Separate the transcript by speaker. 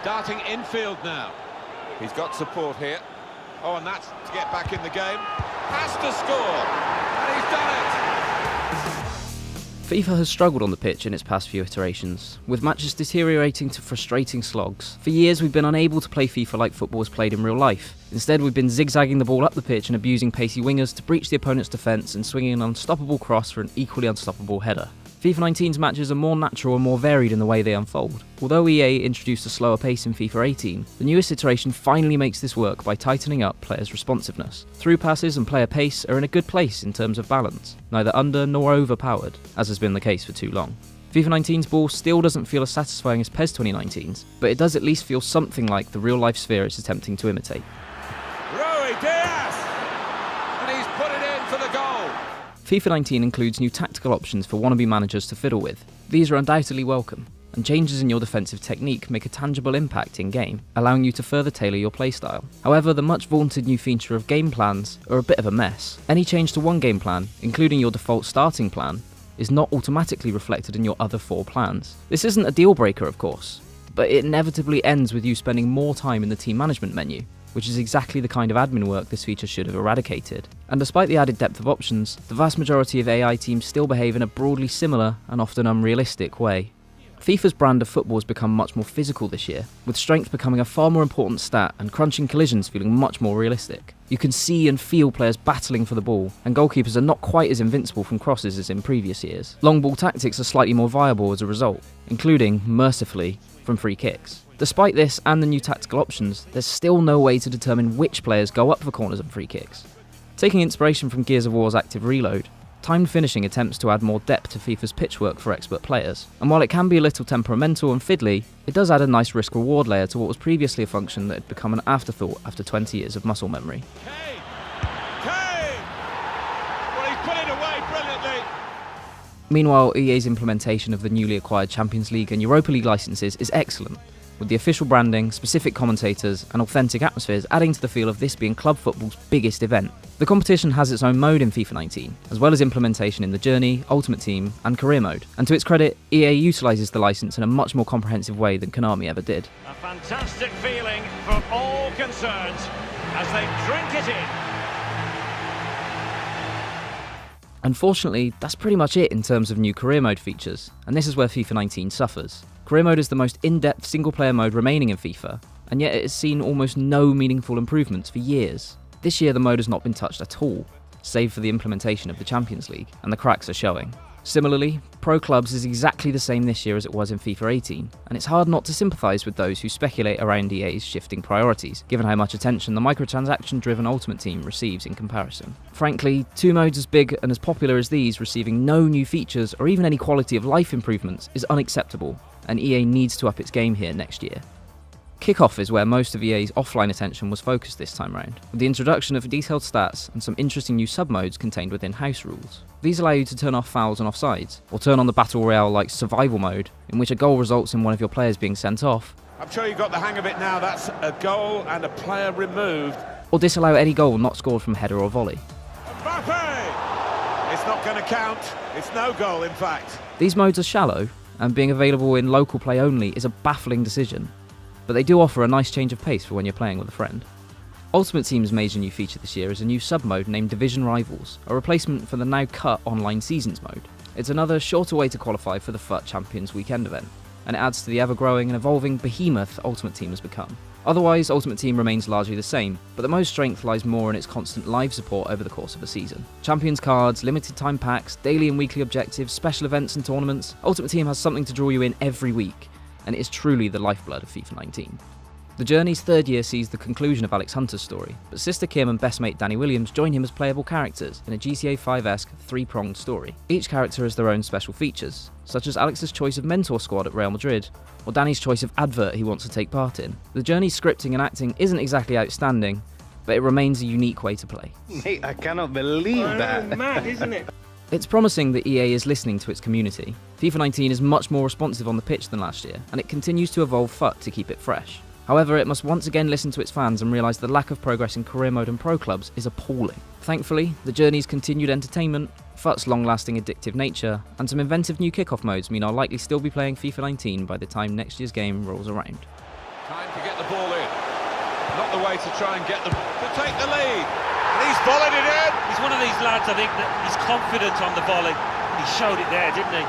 Speaker 1: Darting infield now. He's got support here. Oh, and that's to get back in the game. Has to score. And he's done it.
Speaker 2: FIFA has struggled on the pitch in its past few iterations, with matches deteriorating to frustrating slogs. For years we've been unable to play FIFA like football is played in real life. Instead we've been zigzagging the ball up the pitch and abusing pacey wingers to breach the opponent's defence and swinging an unstoppable cross for an equally unstoppable header. FIFA 19's matches are more natural and more varied in the way they unfold. Although EA introduced a slower pace in FIFA 18, the newest iteration finally makes this work by tightening up players' responsiveness. Through passes and player pace are in a good place in terms of balance, neither under nor overpowered, as has been the case for too long. FIFA 19's ball still doesn't feel as satisfying as PES 2019's, but it does at least feel something like the real-life sphere it's attempting to imitate.
Speaker 1: Rui Diaz! And he's put it in for the goal!
Speaker 2: FIFA 19 includes new tactical options for wannabe managers to fiddle with. These are undoubtedly welcome, and changes in your defensive technique make a tangible impact in-game, allowing you to further tailor your playstyle. However, the much vaunted new feature of game plans are a bit of a mess. Any change to one game plan, including your default starting plan, is not automatically reflected in your other 4 plans. This isn't a deal breaker, of course, but it inevitably ends with you spending more time in the team management menu, which is exactly the kind of admin work this feature should have eradicated. And despite the added depth of options, the vast majority of AI teams still behave in a broadly similar and often unrealistic way. FIFA's brand of football has become much more physical this year, with strength becoming a far more important stat and crunching collisions feeling much more realistic. You can see and feel players battling for the ball, and goalkeepers are not quite as invincible from crosses as in previous years. Long ball tactics are slightly more viable as a result, including, mercifully, from free kicks. Despite this and the new tactical options, there's still no way to determine which players go up for corners and free kicks. Taking inspiration from Gears of War's Active Reload, timed finishing attempts to add more depth to FIFA's pitch work for expert players, and while it can be a little temperamental and fiddly, it does add a nice risk-reward layer to what was previously a function that had become an afterthought after 20 years of muscle memory.
Speaker 1: Kane! Well, he's put it away brilliantly!
Speaker 2: Meanwhile, EA's implementation of the newly acquired Champions League and Europa League licenses is excellent, with the official branding, specific commentators, and authentic atmospheres adding to the feel of this being club football's biggest event. The competition has its own mode in FIFA 19, as well as implementation in the Journey, Ultimate Team, and Career Mode. And to its credit, EA utilises the licence in a much more comprehensive way than Konami ever did.
Speaker 3: A fantastic feeling for all concerned as they drink it in.
Speaker 2: Unfortunately, that's pretty much it in terms of new Career Mode features, and this is where FIFA 19 suffers. Career Mode is the most in-depth single-player mode remaining in FIFA, and yet it has seen almost no meaningful improvements for years. This year the mode has not been touched at all, save for the implementation of the Champions League, and the cracks are showing. Similarly, Pro Clubs is exactly the same this year as it was in FIFA 18, and it's hard not to sympathise with those who speculate around EA's shifting priorities, given how much attention the microtransaction-driven Ultimate Team receives in comparison. Frankly, 2 modes as big and as popular as these receiving no new features or even any quality of life improvements is unacceptable, and EA needs to up its game here next year. Kickoff is where most of EA's offline attention was focused this time round, with the introduction of detailed stats and some interesting new sub-modes contained within house rules. These allow you to turn off fouls and offsides, or turn on the Battle Royale-like survival mode, in which a goal results in one of your players being sent off.
Speaker 1: I'm sure you've got the hang of it now. That's a goal and a player removed.
Speaker 2: Or disallow any goal not scored from header or volley.
Speaker 1: Mbappe! It's not going to count. It's no goal, in fact.
Speaker 2: These modes are shallow, and being available in local play only is a baffling decision, but they do offer a nice change of pace for when you're playing with a friend. Ultimate Team's major new feature this year is a new sub-mode named Division Rivals, a replacement for the now cut online Seasons mode. It's another shorter way to qualify for the FUT Champions Weekend event, and it adds to the ever-growing and evolving behemoth Ultimate Team has become. Otherwise, Ultimate Team remains largely the same, but the most strength lies more in its constant live support over the course of a season. Champions cards, limited time packs, daily and weekly objectives, special events and tournaments, Ultimate Team has something to draw you in every week, and it is truly the lifeblood of FIFA 19. The Journey's 3rd year sees the conclusion of Alex Hunter's story, but Sister Kim and best mate Danny Williams join him as playable characters in a GTA 5-esque 3-pronged story. Each character has their own special features, such as Alex's choice of mentor squad at Real Madrid, or Danny's choice of advert he wants to take part in. The Journey's scripting and acting isn't exactly outstanding, but it remains a unique way to play.
Speaker 4: Mate, I cannot believe that.
Speaker 3: Mad, isn't it?
Speaker 2: It's promising that EA is listening to its community. FIFA 19 is much more responsive on the pitch than last year, and it continues to evolve FUT to keep it fresh. However, it must once again listen to its fans and realise the lack of progress in Career Mode and Pro Clubs is appalling. Thankfully, the Journey's continued entertainment, FUT's long-lasting addictive nature, and some inventive new kickoff modes mean I'll likely still be playing FIFA 19 by the time next year's game rolls around.
Speaker 1: Time Not the way to try and get them to take the lead. And he's volleyed it in.
Speaker 5: He's one of these lads, I think, that he's confident on the volley. He showed it there, didn't he?